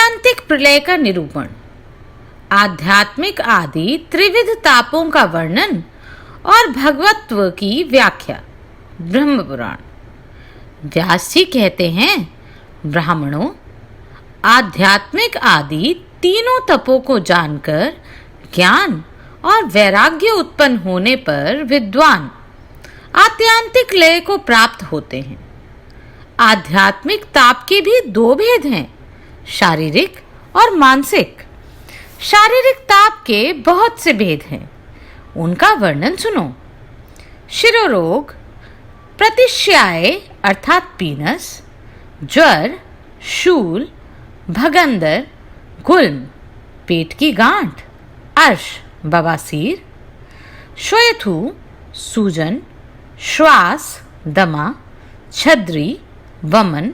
आत्यांतिक प्रलय का निरूपण, आध्यात्मिक आदि त्रिविध तापों का वर्णन और भगवत्व की व्याख्या। ब्रह्म पुराण। व्यास जी कहते हैं, ब्राह्मणों, आध्यात्मिक आदि तीनों तपों को जानकर ज्ञान और वैराग्य उत्पन्न होने पर विद्वान आत्यांतिक लय को प्राप्त होते हैं। आध्यात्मिक ताप के भी दो भेद हैं, शारीरिक और मानसिक। शारीरिक ताप के बहुत से भेद हैं, उनका वर्णन सुनो। शिरोरोग, प्रतिश्याय अर्थात पीनस, ज्वर, शूल, भगंदर, गुल्म, पेट की गांठ, अर्श, बवासीर, श्वेथु, सूजन, श्वास, दमा, छद्री, वमन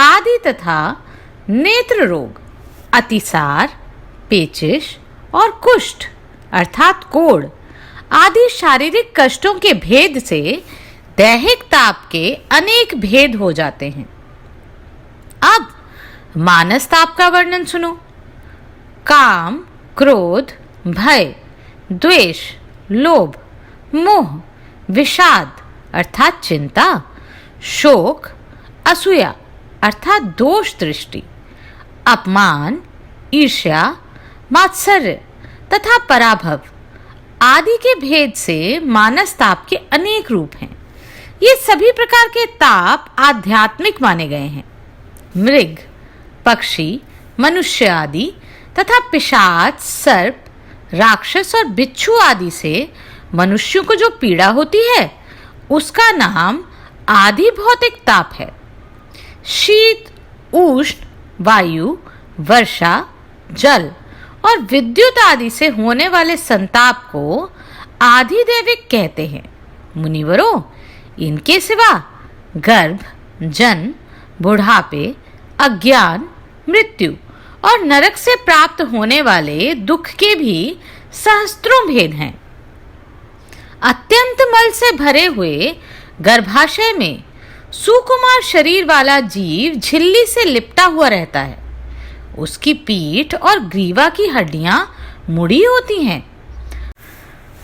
आदि तथा नेत्र रोग, अतिसार, पेचिश और कुष्ठ अर्थात कोढ़ आदि शारीरिक कष्टों के भेद से दैहिक ताप के अनेक भेद हो जाते हैं। अब मानस ताप का वर्णन सुनो। काम, क्रोध, भय, द्वेष, लोभ, मोह, विषाद अर्थात चिंता, शोक, असूया अर्थात दोष दृष्टि, अपमान, ईर्ष्या, मात्सर्य तथा पराभव आदि के भेद से मानस ताप के अनेक रूप हैं। ये सभी प्रकार के ताप आध्यात्मिक माने गए हैं। मृग, पक्षी, मनुष्य आदि तथा पिशाच, सर्प, राक्षस और बिच्छू आदि से मनुष्यों को जो पीड़ा होती है उसका नाम आदि भौतिक ताप है। शीत, उष्ण, वायु, वर्षा, जल और विद्युत आदि से होने वाले संताप को आदि दैविक कहते हैं। मुनिवरों, इनके सिवा गर्भ, जन्म, बुढ़ापे, अज्ञान, मृत्यु और नरक से प्राप्त होने वाले दुख के भी सहस्त्रों भेद हैं। अत्यंत मल से भरे हुए गर्भाशय में सुकुमार शरीर वाला जीव झिल्ली से लिपटा हुआ रहता है। उसकी पीठ और ग्रीवा की हड्डियां मुड़ी होती हैं।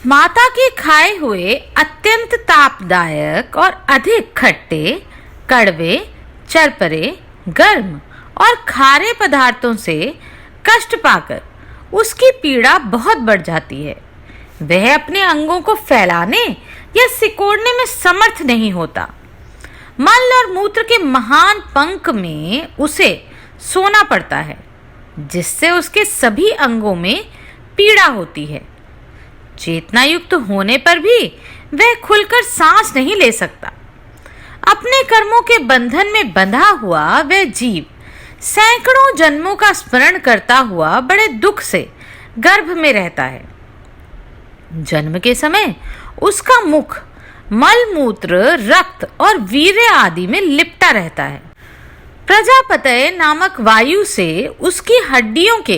माता के खाए हुए अत्यंत तापदायक और अधिक खट्टे, कड़वे, चरपरे, गर्म और खारे पदार्थों से कष्ट पाकर उसकी पीड़ा बहुत बढ़ जाती है। वह अपने अंगों को फैलाने या सिकोड़ने में समर्थ नहीं होता। मल और मूत्र के महान पंख में उसे सोना पड़ता है, जिससे उसके सभी अंगों में पीड़ा होती है। चेतना युक्त होने पर भी वह खुलकर सांस नहीं ले सकता। अपने कर्मों के बंधन में बंधा हुआ वह जीव सैकड़ों जन्मों का स्मरण करता हुआ बड़े दुख से गर्भ में रहता है। जन्म के समय उसका मुख मल, मूत्र, रक्त और वीर्य आदि में लिपटा रहता है। प्रजापतय नामक वायु से उसकी हड्डियों के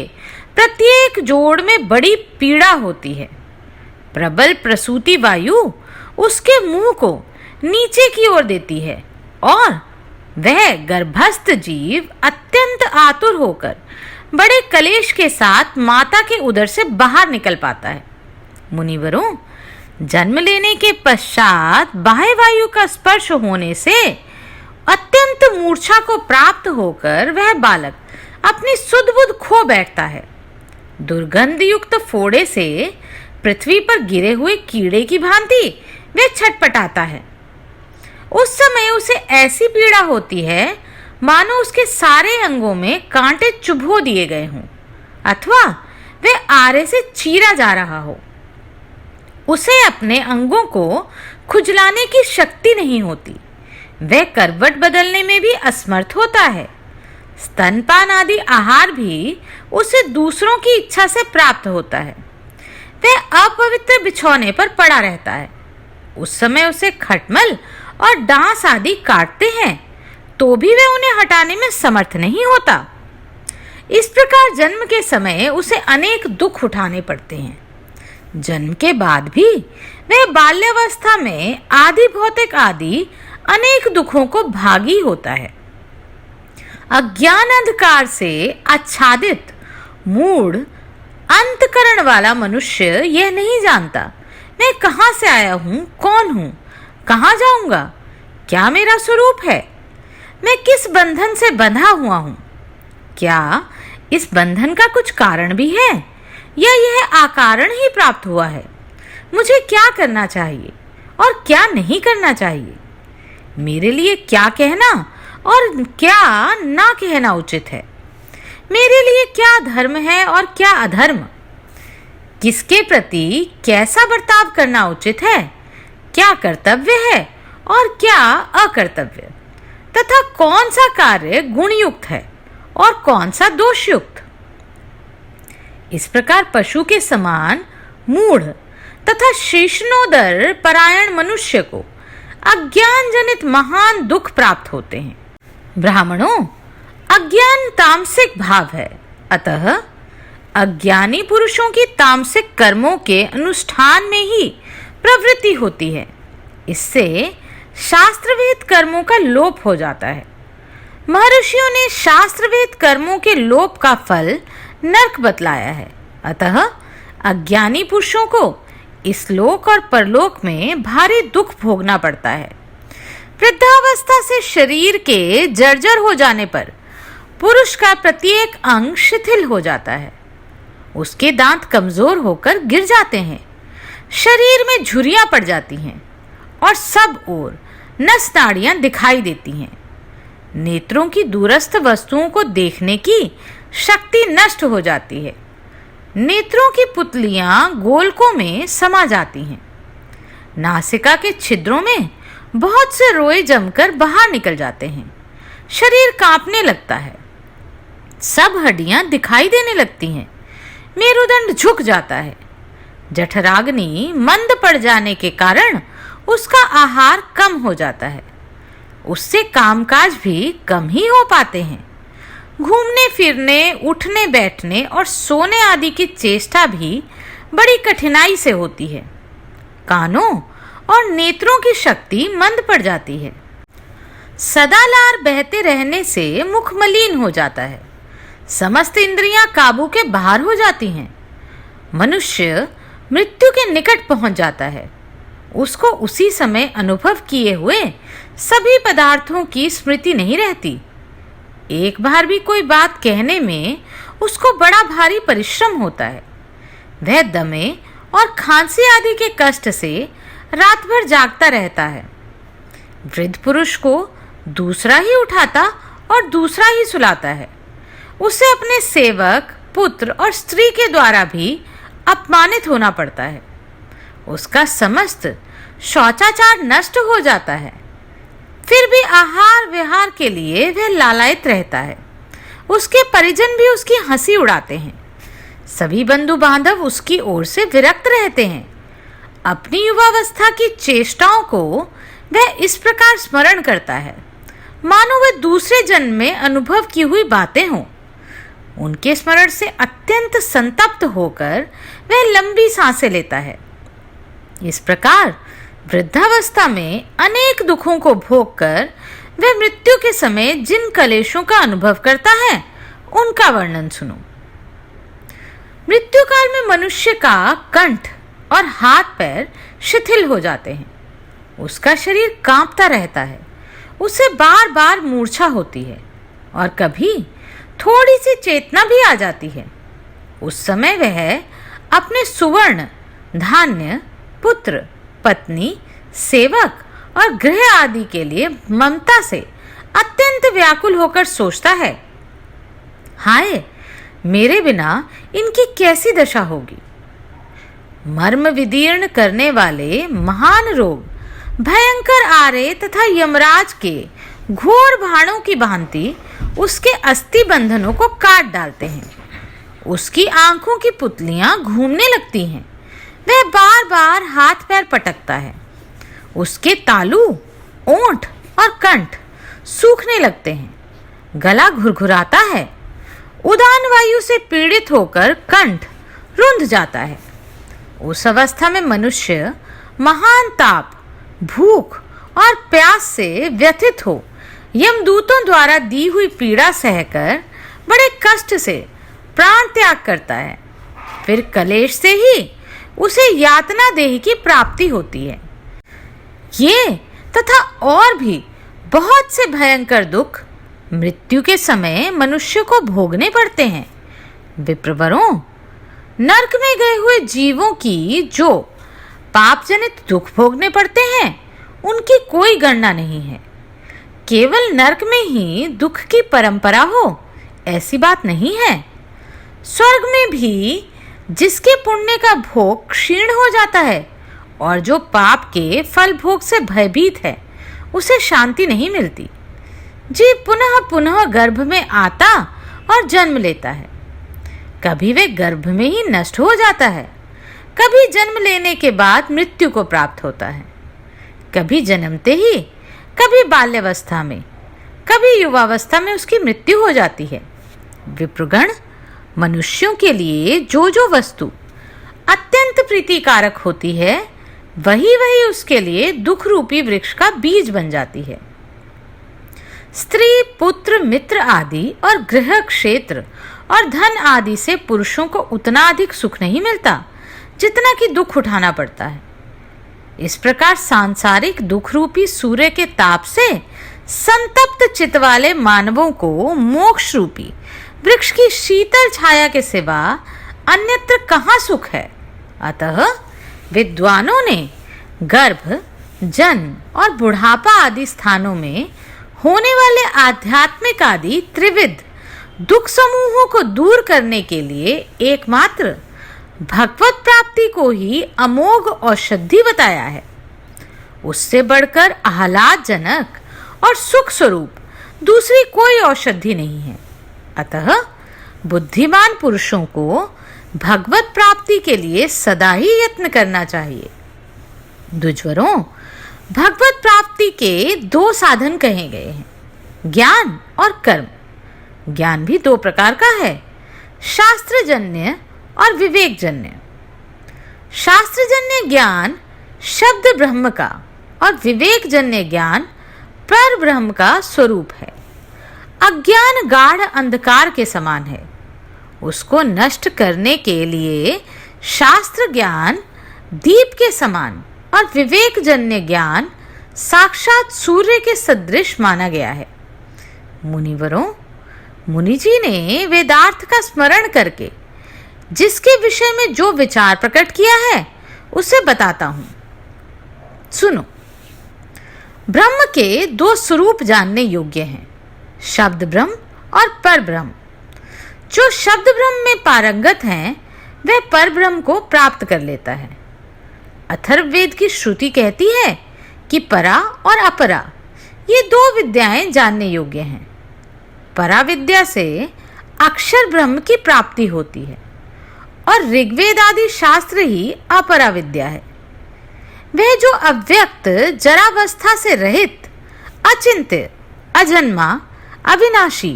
प्रत्येक जोड़ में बड़ी पीड़ा होती है। प्रबल प्रसूति वायु उसके मुंह को नीचे की ओर देती है और वह गर्भस्थ जीव अत्यंत आतुर होकर बड़े कलेश के साथ माता के उदर से बाहर निकल पाता है। मुनिवरों, जन्म लेने के पश्चात बाह्य वायु का स्पर्श होने से अत्यंत मूर्छा को प्राप्त होकर वह बालक अपनी सुध बुध खो बैठता है। दुर्गंध युक्त फोड़े से पृथ्वी पर गिरे हुए कीड़े की भांति वह छटपटाता है। उस समय उसे ऐसी पीड़ा होती है मानो उसके सारे अंगों में कांटे चुभो दिए गए हों अथवा वह आरे से चीरा जा रहा हो। उसे अपने अंगों को खुजलाने की शक्ति नहीं होती। वह करवट बदलने में भी असमर्थ होता है। स्तनपान आदि आहार भी उसे दूसरों की इच्छा से प्राप्त होता है। वह अपवित्र बिछौने पर पड़ा रहता है। उस समय उसे खटमल और डांस आदि काटते हैं तो भी वह उन्हें हटाने में समर्थ नहीं होता। इस प्रकार जन्म के समय उसे अनेक दुख उठाने पड़ते हैं। जन्म के बाद भी वह बाल्यावस्था में आदि भौतिक आदि अनेक दुखों को भागी होता है। अज्ञान अंधकार से आच्छादित मूढ़ अंतकरण वाला मनुष्य यह नहीं जानता मैं कहाँ से आया हूँ, कौन हूँ, कहाँ जाऊंगा, क्या मेरा स्वरूप है, मैं किस बंधन से बंधा हुआ हूँ, क्या इस बंधन का कुछ कारण भी है या यह आकारण ही प्राप्त हुआ है, मुझे क्या करना चाहिए और क्या नहीं करना चाहिए, मेरे लिए क्या कहना और क्या ना कहना उचित है, मेरे लिए क्या धर्म है और क्या अधर्म, किसके प्रति कैसा बर्ताव करना उचित है, क्या कर्तव्य है और क्या अकर्तव्य, तथा कौन सा कार्य गुणयुक्त है और कौन सा दोषयुक्त। इस प्रकार पशु के समान मूढ़ तथा शेषनोदर परायण मनुष्य को अज्ञान जनित महान दुख प्राप्त होते हैं। ब्राह्मणों, अज्ञान तामसिक भाव है, अतः अज्ञानी पुरुषों की तामसिक कर्मों के अनुष्ठान में ही प्रवृत्ति होती है। इससे शास्त्रवेद कर्मों का लोप हो जाता है। महर्षियों ने शास्त्रवेद कर्मों के लोप का फल नरक बतलाया है। अतः अज्ञानी पुरुषों को इस लोक और परलोक में भारी दुख भोगना पड़ता है। वृद्धावस्था से शरीर के जर्जर हो जाने पर पुरुष का प्रत्येक अंग शिथिल हो जाता है, उसके दांत कमजोर होकर गिर जाते हैं, शरीर में झुर्रियां पड़ जाती हैं और सब ओर नस नाड़ियां दिखाई देती हैं। नेत्रों की दूरस्थ वस्तुओं को देखने की शक्ति नष्ट हो जाती है। नेत्रों की पुतलियां गोलकों में समा जाती हैं। नासिका के छिद्रों में बहुत से रोए जमकर बाहर निकल जाते हैं। शरीर कांपने लगता है, सब हड्डियां दिखाई देने लगती हैं। मेरुदंड झुक जाता है। जठराग्नि मंद पड़ जाने के कारण उसका आहार कम हो जाता है, उससे कामकाज भी कम ही हो पाते हैं। घूमने फिरने, उठने बैठने और सोने आदि की चेष्टा भी बड़ी कठिनाई से होती है। कानों और नेत्रों की शक्ति मंद पड़ जाती है। सदा लार बहते रहने से मुख मलिन हो जाता है। समस्त इंद्रियां काबू के बाहर हो जाती हैं। मनुष्य मृत्यु के निकट पहुंच जाता है। उसको उसी समय अनुभव किए हुए सभी पदार्थों की स्मृति नहीं रहती। एक बार भी कोई बात कहने में उसको बड़ा भारी परिश्रम होता है। वह दमे और खांसी आदि के कष्ट से रात भर जागता रहता है। वृद्ध पुरुष को दूसरा ही उठाता और दूसरा ही सुलाता है। उसे अपने सेवक, पुत्र और स्त्री के द्वारा भी अपमानित होना पड़ता है। उसका समस्त शौचाचार नष्ट हो जाता है। फिर भी आहार विहार के लिए वह लालायित रहता है। उसके परिजन भी उसकी हंसी उड़ाते हैं। सभी बंधु बांधव उसकी ओर से विरक्त रहते हैं। अपनी युवावस्था की चेष्टाओं को वह इस प्रकार स्मरण करता है मानो वह दूसरे जन्म में अनुभव की हुई बातें हों। उनके स्मरण से अत्यंत संतप्त होकर वह लंबी सांसें लेता है। इस प्रकार वृद्धावस्था में अनेक दुखों को भोगकर वह मृत्यु के समय जिन कलेशों का अनुभव करता है उनका वर्णन सुनो। मृत्यु काल में मनुष्य का कंठ और हाथ पैर शिथिल हो जाते हैं। उसका शरीर कांपता रहता है। उसे बार बार मूर्छा होती है और कभी थोड़ी सी चेतना भी आ जाती है। उस समय वह अपने सुवर्ण, धान्य, पुत्र, पत्नी, सेवक और गृह आदि के लिए ममता से अत्यंत व्याकुल होकर सोचता है, हाय, मेरे बिना इनकी कैसी दशा होगी। मर्म विदीर्ण करने वाले महान रोग भयंकर आरे तथा यमराज के घोर बाणों की भांति उसके अस्थि बंधनों को काट डालते हैं। उसकी आंखों की पुतलियां घूमने लगती हैं। वह बार बार हाथ पैर पटकता है। उसके तालू, ओंठ और कंठ सूखने लगते हैं। गला घुरघुराता है। उदान वायु से पीड़ित होकर कंठ रुंध जाता है। उस अवस्था में मनुष्य महान ताप, भूख और प्यास से व्यथित हो यमदूतों द्वारा दी हुई पीड़ा सहकर बड़े कष्ट से प्राण त्याग करता है। फिर कलेश से ही उसे यातना देह की प्राप्ति होती है। ये तथा और भी बहुत से भयंकर दुख मृत्यु के समय मनुष्य को भोगने पड़ते हैं। विप्रवरों, नरक में गए हुए जीवों की जो पाप जनित दुख भोगने पड़ते हैं उनकी कोई गणना नहीं है। केवल नरक में ही दुख की परंपरा हो ऐसी बात नहीं है। स्वर्ग में भी जिसके पुण्य का भोग क्षीण हो जाता है और जो पाप के फल भोग से भयभीत है उसे शांति नहीं मिलती। जीव पुनः पुनः गर्भ में आता और जन्म लेता है। कभी वे गर्भ में ही नष्ट हो जाता है, कभी जन्म लेने के बाद मृत्यु को प्राप्त होता है। कभी जन्मते ही, कभी बाल्यावस्था में, कभी युवावस्था में उसकी मृत्यु हो जाती है। विप्रगण, मनुष्यों के लिए जो जो वस्तु अत्यंत प्रीतिकारक होती है वही वही उसके लिए दुख रूपी वृक्ष का बीज बन जाती है। स्त्री, पुत्र, मित्र आदि और गृह क्षेत्र और धन आदि से पुरुषों को उतना अधिक सुख नहीं मिलता जितना कि दुख उठाना पड़ता है। इस प्रकार सांसारिक दुख रूपी सूर्य के ताप से संतप्त चित्त वाले मानवों को मोक्ष रूपी वृक्ष की शीतल छाया के सिवा अन्यत्र कहाँ सुख है। अतः विद्वानों ने गर्भ, जन्म और बुढ़ापा आदि स्थानों में होने वाले आध्यात्मिक आदि त्रिविध दुख समूहों को दूर करने के लिए एकमात्र भगवत प्राप्ति को ही अमोघ औषधि बताया है। उससे बढ़कर आह्लादजनक और सुख स्वरूप दूसरी कोई औषधि नहीं है। अतः बुद्धिमान पुरुषों को भगवत प्राप्ति के लिए सदा ही यत्न करना चाहिए। द्विजवरों, भगवत प्राप्ति के दो साधन कहे गए हैं, ज्ञान और कर्म। ज्ञान भी दो प्रकार का है, शास्त्रजन्य और विवेकजन्य। शास्त्रजन्य ज्ञान शब्द ब्रह्म का और विवेकजन्य ज्ञान पर ब्रह्म का स्वरूप है। अज्ञान गाढ़ अंधकार के समान है। उसको नष्ट करने के लिए शास्त्र ज्ञान दीप के समान और विवेकजन्य ज्ञान साक्षात सूर्य के सदृश माना गया है। मुनिवरों, मुनि जी ने वेदार्थ का स्मरण करके जिसके विषय में जो विचार प्रकट किया है उसे बताता हूं, सुनो। ब्रह्म के दो स्वरूप जानने योग्य हैं, शब्द ब्रह्म और पर ब्रह्म। जो शब्द ब्रह्म में पारंगत हैं वह पर ब्रह्म को प्राप्त कर लेता है। अथर्ववेद की श्रुति कहती है कि परा और अपरा ये दो विद्याएं जानने योग्य हैं। परा विद्या से अक्षर ब्रह्म की प्राप्ति होती है और ऋग्वेद आदि शास्त्र ही अपरा विद्या है। वह जो अव्यक्त जरावस्था से रहित, अचिंत्य, अजन्मा, अविनाशी,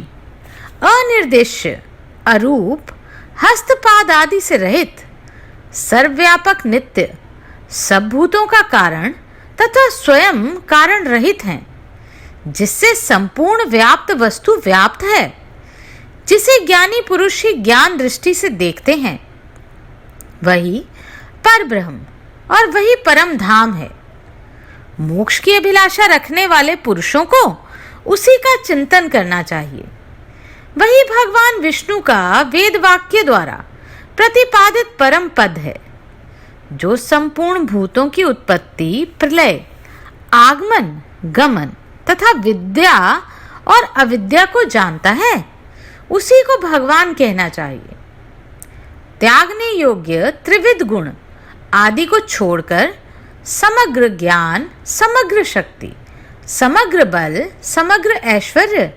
अनिर्देश्य, अरूप, हस्तपाद आदि से रहित, सर्वव्यापक, नित्य, सब भूतों का कारण तथा स्वयं कारण रहित हैं, जिससे संपूर्ण व्याप्त वस्तु व्याप्त है, जिसे ज्ञानी पुरुष ही ज्ञान दृष्टि से देखते हैं, वही पर ब्रह्म और वही परम धाम है। मोक्ष की अभिलाषा रखने वाले पुरुषों को उसी का चिंतन करना चाहिए। वही भगवान विष्णु का वेद वाक्य द्वारा प्रतिपादित परम पद है, जो संपूर्ण भूतों की उत्पत्ति, प्रलय, आगमन, गमन तथा विद्या और अविद्या को जानता है। उसी को भगवान कहना चाहिए। त्यागने योग्य त्रिविध गुण आदि को छोड़कर समग्र ज्ञान, समग्र शक्ति, समग्र बल, समग्र ऐश्वर्य,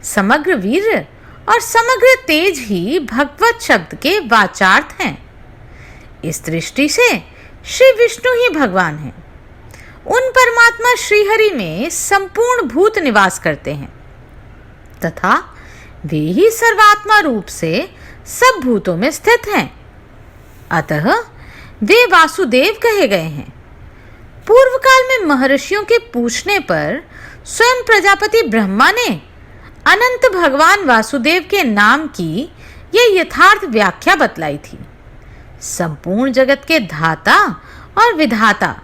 समग्र वीर्य और समग्र तेज ही भगवत शब्द के वाचार्थ हैं। इस दृष्टि से श्री विष्णु ही भगवान हैं। उन परमात्मा श्रीहरि में संपूर्ण भूत निवास करते हैं तथा वे ही सर्वात्मा रूप से सब भूतों में स्थित हैं। अतः वे वासुदेव कहे गए हैं। पूर्व काल में महर्षियों के पूछने पर स्वयं प्रजापति ब्रह्मा ने अनंत भगवान वासुदेव के नाम की यह यथार्थ व्याख्या बतलाई थी। संपूर्ण जगत के धाता और विधाता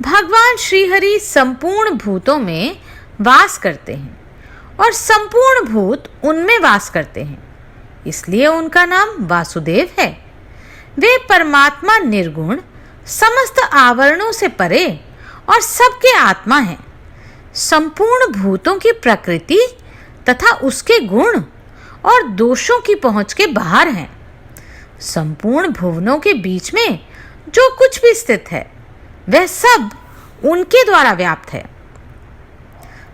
भगवान श्रीहरि संपूर्ण भूतों में वास करते हैं और संपूर्ण भूत उनमें वास करते हैं, इसलिए उनका नाम वासुदेव है। वे परमात्मा निर्गुण, समस्त आवरणों से परे और सबके आत्मा हैं। संपूर्ण भूतों की प्रकृति तथा उसके गुण और दोषों की पहुंच के बाहर हैं। संपूर्ण भुवनों के बीच में जो कुछ भी स्थित है वह सब उनके द्वारा व्याप्त है।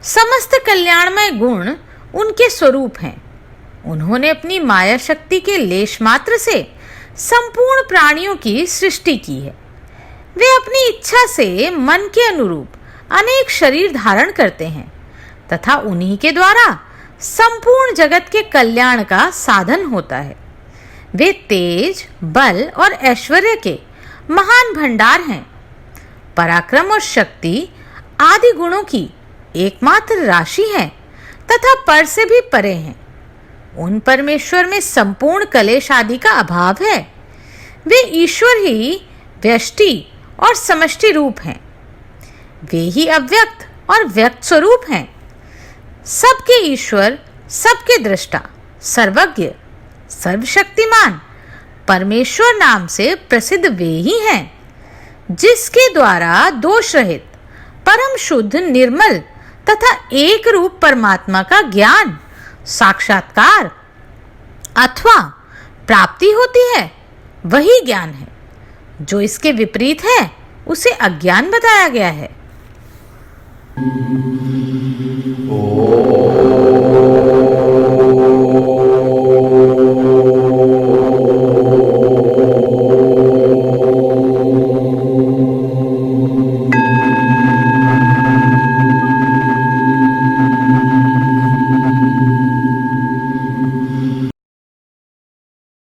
समस्त कल्याणमय गुण उनके स्वरूप हैं। उन्होंने अपनी माया शक्ति के लेश मात्र से संपूर्ण प्राणियों की सृष्टि की है। वे अपनी इच्छा से मन के अनुरूप अनेक शरीर धारण करते हैं तथा उन्हीं के द्वारा संपूर्ण जगत के कल्याण का साधन होता है। वे तेज, बल और ऐश्वर्य के महान भंडार हैं। पराक्रम और शक्ति आदि गुणों की एकमात्र राशि है तथा पर से भी परे हैं। उन परमेश्वर में संपूर्ण कलेश आदि का अभाव है। वे ईश्वर ही व्यष्टि और समष्टि रूप हैं। वे ही अव्यक्त और व्यक्त स्वरूप हैं। सबके ईश्वर, सबके दृष्टा, सर्वज्ञ, सर्वशक्तिमान परमेश्वर नाम से प्रसिद्ध वे ही हैं, जिसके द्वारा दोष रहित, परम शुद्ध, निर्मल तथा एक रूप परमात्मा का ज्ञान, साक्षात्कार अथवा प्राप्ति होती है। वही ज्ञान है। जो इसके विपरीत है उसे अज्ञान बताया गया है।